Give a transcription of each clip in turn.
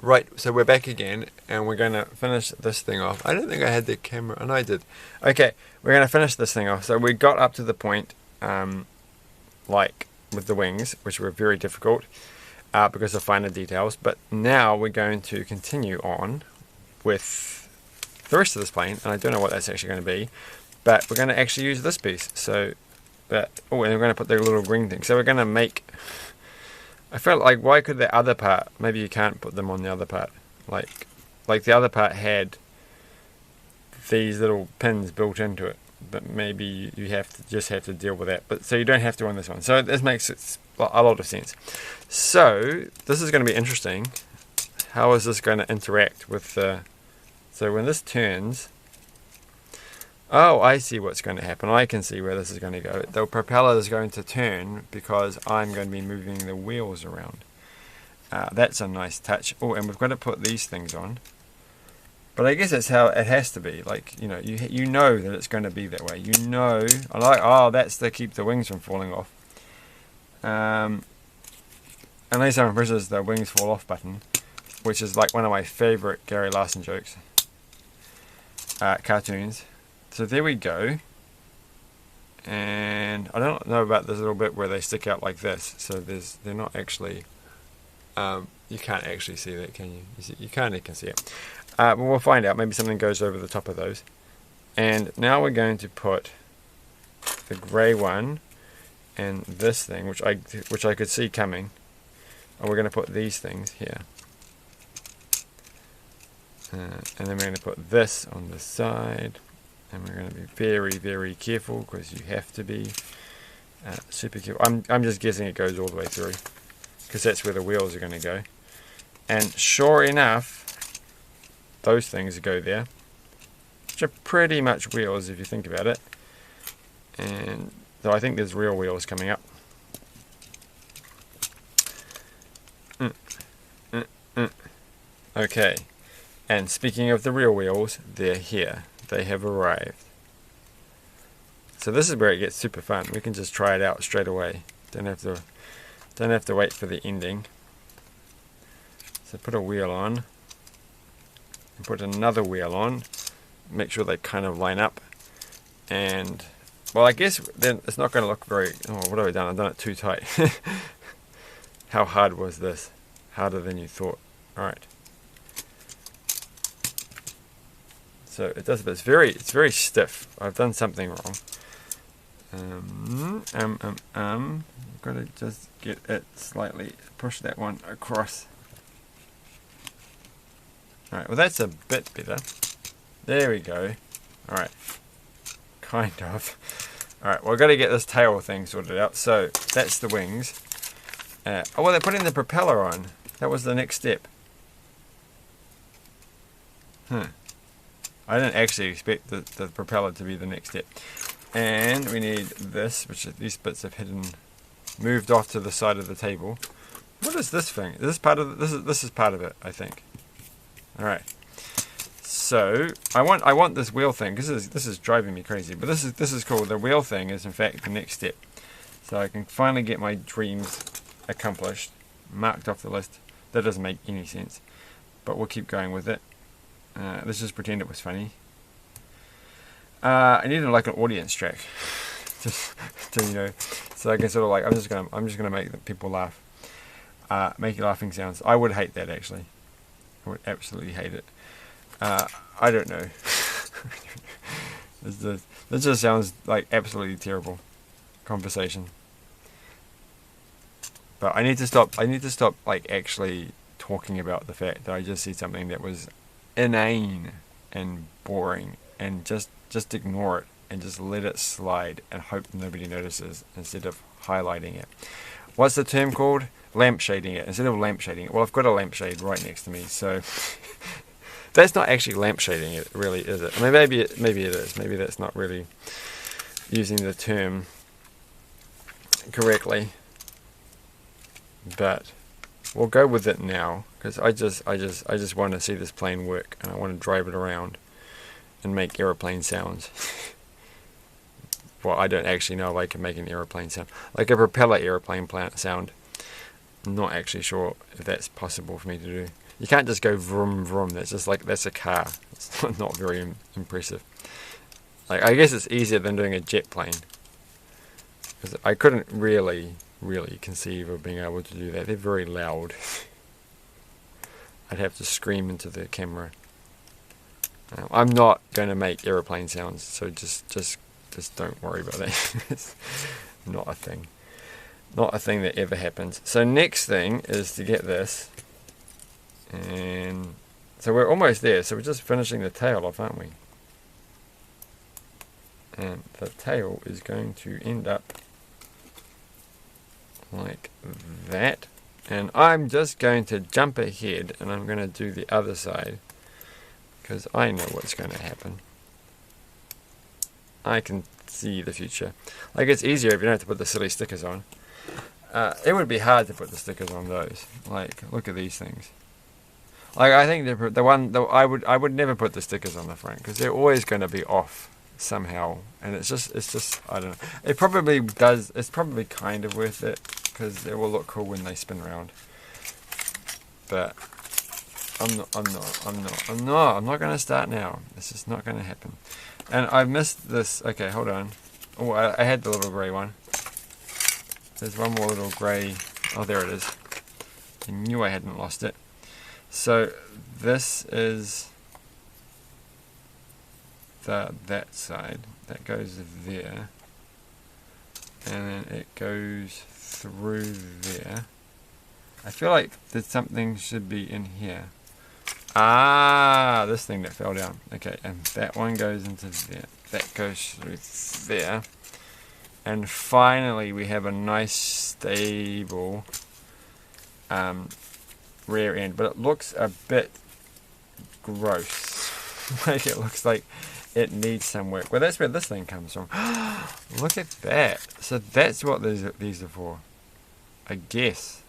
Right, so we're back again, and we're going to finish this thing off. I don't think I had the camera, and I did. Okay, we're going to finish this thing off. So we got up to the point, like with the wings, which were very difficult because of finer details. But now we're going to continue on with the rest of this plane, and I don't know what that's actually going to be, but we're going to actually use this piece. So that, oh, and we're going to put the little green thing. So we're going to make... I felt like, why could the other part, maybe you can't put them on the other part, like the other part had these little pins built into it, but maybe you just have to deal with that, but so you don't have to on this one. So this makes it a lot of sense. So this is going to be interesting. How is this going to interact with the, so when this turns, oh, I see what's going to happen. I can see where this is going to go. The propeller is going to turn because I'm going to be moving the wheels around. That's a nice touch. Oh, and we've got to put these things on. But I guess that's how it has to be. Like, you know, you know that it's going to be that way. You know, I like, oh, that's to keep the wings from falling off. Unless someone presses the wings fall off button, which is like one of my favorite Gary Larson jokes, cartoons. So there we go, and I don't know about this little bit where they stick out like this. So they're not actually, you can't actually see that, can you? You kind of can see it, but we'll find out. Maybe something goes over the top of those. And now we're going to put the grey one and this thing, which I could see coming. And we're going to put these things here, and then we're going to put this on the side. And we're going to be very, very careful because you have to be super careful. I'm just guessing it goes all the way through because that's where the wheels are going to go. And sure enough, those things go there, which are pretty much wheels if you think about it. And so I think there's real wheels coming up. Okay, and speaking of the real wheels, they're here. They have arrived. So this is where it gets super fun. We can just try it out straight away. Don't have to wait for the ending. So put a wheel on, and put another wheel on. Make sure they kind of line up. And well, I guess then it's not going to look very. Oh, what have I done? I've done it too tight. How hard was this? Harder than you thought. All right. So it does, but it's very stiff. I've done something wrong. I've got to just get it slightly, push that one across. Alright, well that's a bit better. There we go. Alright. Kind of. Alright, well I've got to get this tail thing sorted out. So that's the wings. Oh well, they're putting the propeller on. That was the next step. I didn't actually expect the propeller to be the next step. And we need this, which these bits have moved off to the side of the table. What is this thing? Is this part of this is part of it, I think. All right. So I want this wheel thing because this is driving me crazy. But this is cool. The wheel thing is in fact the next step. So I can finally get my dreams accomplished, marked off the list. That doesn't make any sense, but we'll keep going with it. Let's just pretend it was funny. I needed like an audience track, just to, you know, so I can sort of like I'm just gonna make the people laugh, make laughing sounds. I would hate that actually. I would absolutely hate it. I don't know. This just sounds like absolutely terrible conversation. But I need to stop. I need to stop like actually talking about the fact that I just said something that was inane and boring, and just ignore it and just let it slide and hope nobody notices instead of highlighting it. What's the term called? Lampshading it instead of lampshading it. Well, I've got a lampshade right next to me, so that's not actually lampshading it, really, is it? I mean, maybe it is. Maybe that's not really using the term correctly, but we'll go with it now because I just want to see this plane work, and I want to drive it around and make aeroplane sounds. Well, I don't actually know if I can make an aeroplane sound, like a propeller aeroplane sound. I'm not actually sure if that's possible for me to do. You can't just go vroom vroom. That's just like, that's a car. It's not very impressive. Like, I guess it's easier than doing a jet plane. Because I couldn't really conceive of being able to do that. They're very loud. I'd have to scream into the camera. I'm not going to make aeroplane sounds, so just don't worry about that. It's not a thing. Not a thing that ever happens. So next thing is to get this. And so we're almost there. So we're just finishing the tail off, aren't we? And the tail is going to end up like that. And I'm just going to jump ahead and I'm going to do the other side. Because I know what's going to happen. I can see the future. Like, it's easier if you don't have to put the silly stickers on. It would be hard to put the stickers on those. Like, look at these things. Like, I think I would never put the stickers on the front because they're always going to be off somehow, and it's just I don't know. It probably does. It's probably kind of worth it because it will look cool when they spin around. But I'm not going to start now. This is not going to happen. And I've missed this. Okay, hold on. Oh, I had the little grey one. There's one more little grey. Oh, there it is. I knew I hadn't lost it. So this is that side. That goes there. And then it goes through there. I feel like there's something should be in here. Ah, this thing that fell down. Okay, and that one goes into there. That goes through there. And finally we have a nice stable rear end. But it looks a bit gross. Like, it looks like it needs some work. Well, that's where this thing comes from. Look at that. So that's what these are for, I guess.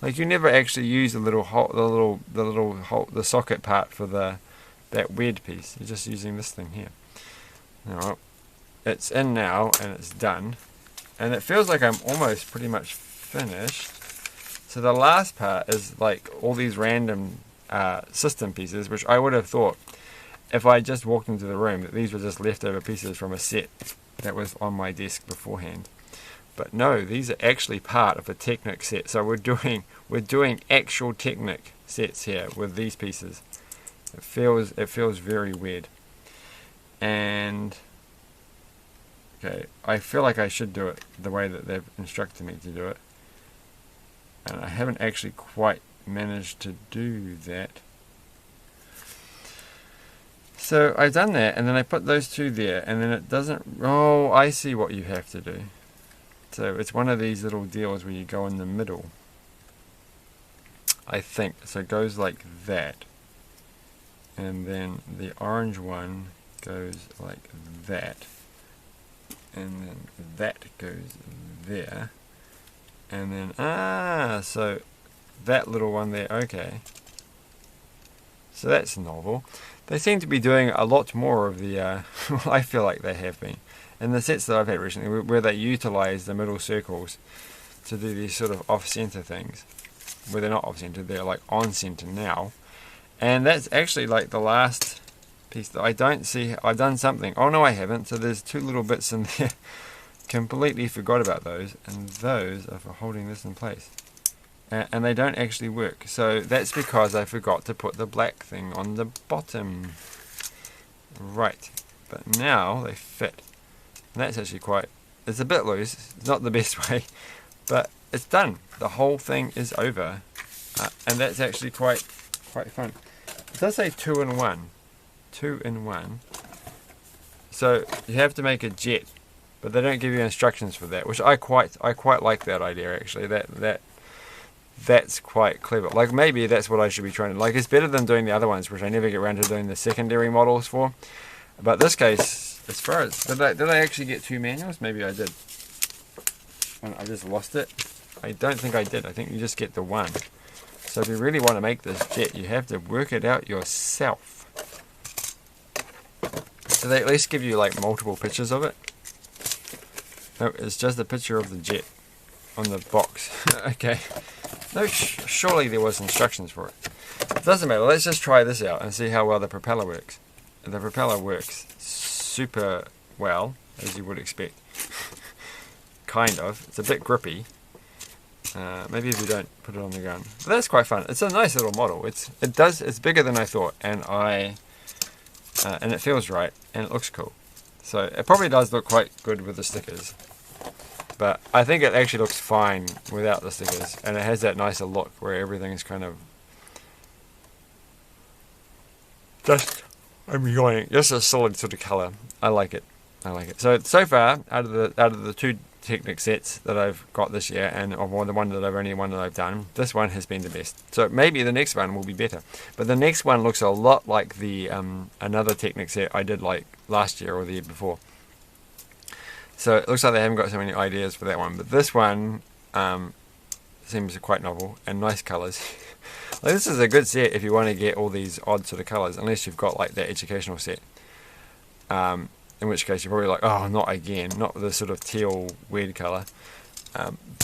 Like, you never actually use the little hole, the socket part for that weird piece. You're just using this thing here. Alright, it's in now and it's done, and it feels like I'm almost pretty much finished. So the last part is like all these random system pieces, which I would have thought if I just walked into the room that these were just leftover pieces from a set that was on my desk beforehand. But no, these are actually part of a Technic set. So we're doing actual Technic sets here with these pieces. It feels very weird. And okay, I feel like I should do it the way that they've instructed me to do it. And I haven't actually quite managed to do that. So I've done that, and then I put those two there, and then it doesn't. Oh, I see what you have to do. So it's one of these little deals where you go in the middle, I think. So it goes like that. And then the orange one goes like that. And then that goes there. And then, so that little one there, okay. So that's novel. They seem to be doing a lot more of the, well, I feel like they have been. In the sets that I've had recently, where they utilise the middle circles to do these sort of off-centre things. Where they're not off-centre, they're like on-centre now. And that's actually like the last piece that I don't see. I've done something. Oh no, I haven't. So there's two little bits in there. Completely forgot about those. And those are for holding this in place. And they don't actually work. So that's because I forgot to put the black thing on the bottom. Right. But now they fit. And that's actually quite, it's a bit loose, it's not the best way, but it's done. The whole thing is over, and that's actually quite fun. It does say 2 in 1, 2 in 1. So you have to make a jet, but they don't give you instructions for that, which I quite like that idea actually. That's quite clever. Like, maybe that's what I should be trying to, like, it's better than doing the other ones, which I never get around to doing the secondary models for. But this case, as far as, did I actually get 2 manuals? Maybe I did. And I just lost it. I don't think I did. I think you just get the one. So if you really want to make this jet, you have to work it out yourself. So they at least give you like multiple pictures of it. No, it's just a picture of the jet on the box. Okay. No, surely there was instructions for it. It doesn't matter. Let's just try this out and see how well the propeller works. The propeller works super well, as you would expect. Kind of. It's a bit grippy. Maybe if you don't put it on the gun. But that's quite fun. It's a nice little model. It's bigger than I thought, and and it feels right, and it looks cool. So it probably does look quite good with the stickers. But I think it actually looks fine without the stickers, and it has that nicer look where everything is kind of I'm enjoying just a solid sort of colour. I like it. I like it. So far, out of the two Technic sets that I've got this year, and the one that I've done, this one has been the best. So maybe the next one will be better. But the next one looks a lot like the another Technic set I did like last year or the year before. So it looks like they haven't got so many ideas for that one. But this one seems quite novel and nice colours. Like, this is a good set if you want to get all these odd sort of colours, unless you've got like that educational set. In which case you're probably like, oh, not again, not the sort of teal weird colour.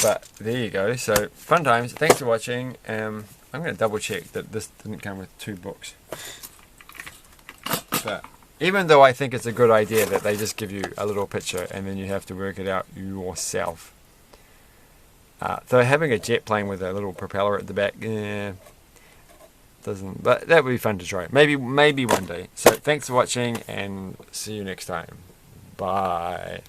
But there you go. So fun times. Thanks for watching. I'm going to double check that this didn't come with 2 books. But even though I think it's a good idea that they just give you a little picture and then you have to work it out yourself. So having a jet plane with a little propeller at the back, doesn't. But that would be fun to try. Maybe one day. So thanks for watching, and see you next time. Bye.